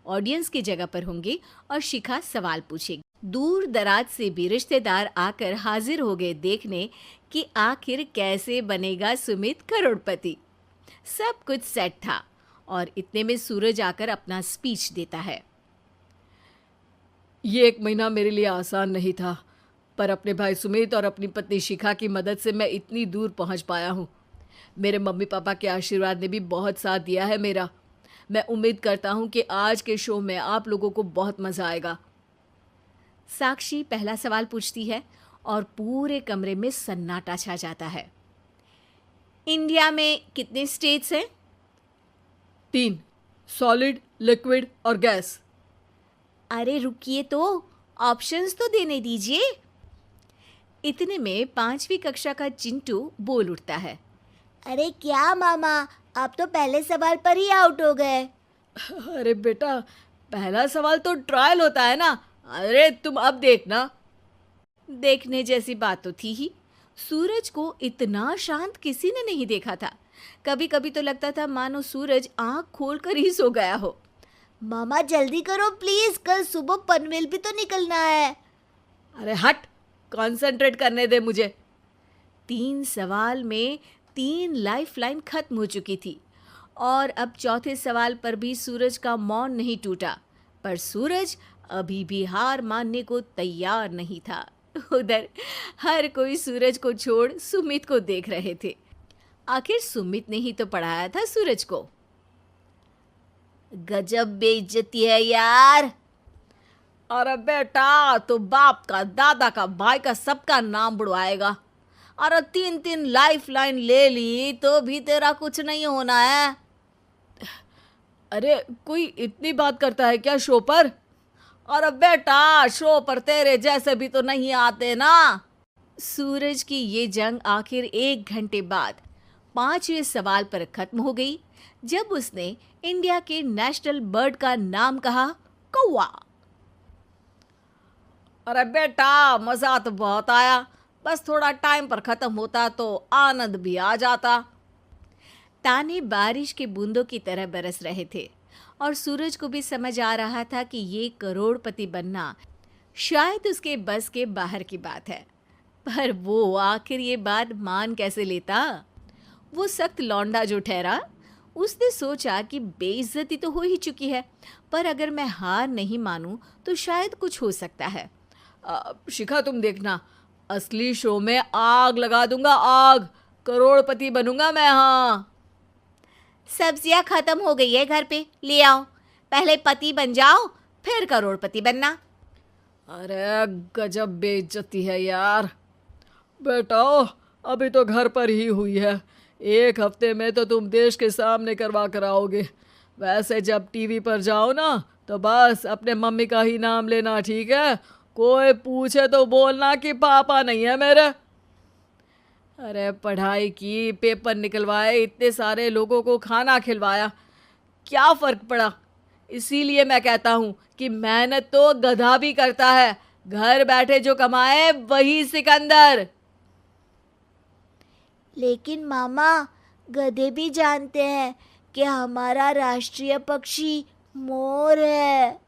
Audience की जगह पर होंगे और शिखा सवाल पूछेगी। दूर दराज से भी रिश्तेदार आकर हाजिर हो गए देखने कि आखिर कैसे बनेगा सुमित करोड़पति। सब कुछ सेट था और इतने में सूरज आकर अपना स्पीच देता है। ये 1 महीना मेरे लिए आसान नहीं था, पर अपने भाई सुमित और अपनी पत्नी शिखा की मदद से मैं इतनी दूर पहुंच पाया हूँ। मेरे मम्मी पापा के आशीर्वाद ने भी बहुत साथ दिया है मेरा। मैं उम्मीद करता हूँ कि आज के शो में आप लोगों को बहुत मज़ा आएगा। साक्षी पहला सवाल पूछती है और पूरे कमरे में सन्नाटा छा जाता है। इंडिया में कितने स्टेट्स हैं? 3, सॉलिड, लिक्विड और गैस। अरे रुकिए तो, ऑप्शंस तो देने दीजिए। इतने में 5वीं कक्षा का चिंटू बोल उठता है। अरे क्या मामा, आप तो पहले सवाल पर ही आउट हो गए। अरे बेटा, पहला सवाल तो ट्रायल होता है ना। अरे तुम अब देखना। देखने जैसी बात तो थी ही। सूरज को इतना शांत किसी ने नहीं देखा था। कभी कभी तो लगता था मानो सूरज आंख खोलकर ही सो गया हो। मामा जल्दी करो प्लीज, कल सुबह पनवेल भी तो निकलना है। अरे हट, कंसंट्रेट करने दे मुझे। 3 सवाल में 3 लाइफलाइन खत्म हो चुकी थी और अब चौथे सवाल पर भी सूरज का मौन नहीं टूटा। पर सूरज अभी भी हार मानने को तैयार नहीं था। उधर हर कोई सूरज को छोड़ सुमित को देख रहे थे। आखिर सुमित ने ही तो पढ़ाया था सूरज को। गजब बेइज्जती है यार। अरे बेटा, तो बाप का, दादा का, भाई का, सबका नाम बुड़वाएगा। अरे 3 लाइफलाइन ले ली तो भी तेरा कुछ नहीं होना है। अरे कोई इतनी बात करता है क्या शो पर? अरे बेटा, शो पर तेरे जैसे भी तो नहीं आते ना। सूरज की ये जंग आखिर 1 घंटे बाद 5वें सवाल पर खत्म हो गई जब उसने इंडिया के नेशनल बर्ड का नाम कहा, कौवा। अरे बेटा, मजा तो बहुत आया, बस थोड़ा टाइम पर खत्म होता तो आनंद भी आ जाता। ताने बारिश के बूंदों की तरह बरस रहे थे और सूरज को भी समझ आ रहा था कि ये करोड़पति बनना शायद उसके बस के बाहर की बात है। पर वो आखिर ये बात मान कैसे लेता? वो सख्त लौंडा जो ठहरा, उसने सोचा कि बेइज्जती तो हो ही चुकी है, पर अगर मैं हार नहीं मानूं तो शायद कुछ हो सकता है। शिखा तुम देखना, असली शो में आग लगा दूंगा, आग। करोड़पति बनूंगा मैं। हाँ, सब्जियां खत्म हो गई है घर पे, ले आओ। पहले पति बन जाओ, फिर करोड़पति बनना। अरे गजब बेइज्जती है यार। बेटा, अभी तो घर पर ही हुई है, 1 हफ्ते में तो तुम देश के सामने करवा कर आओगे। वैसे जब टीवी पर जाओ ना तो बस अपने मम्मी का ही नाम लेना, ठीक है? कोई पूछे तो बोलना कि पापा नहीं है मेरे। अरे पढ़ाई की, पेपर निकलवाए, इतने सारे लोगों को खाना खिलवाया, क्या फ़र्क पड़ा? इसीलिए मैं कहता हूँ कि मेहनत तो गधा भी करता है, घर बैठे जो कमाए वही सिकंदर। लेकिन मामा, गधे भी जानते हैं कि हमारा राष्ट्रीय पक्षी मोर है।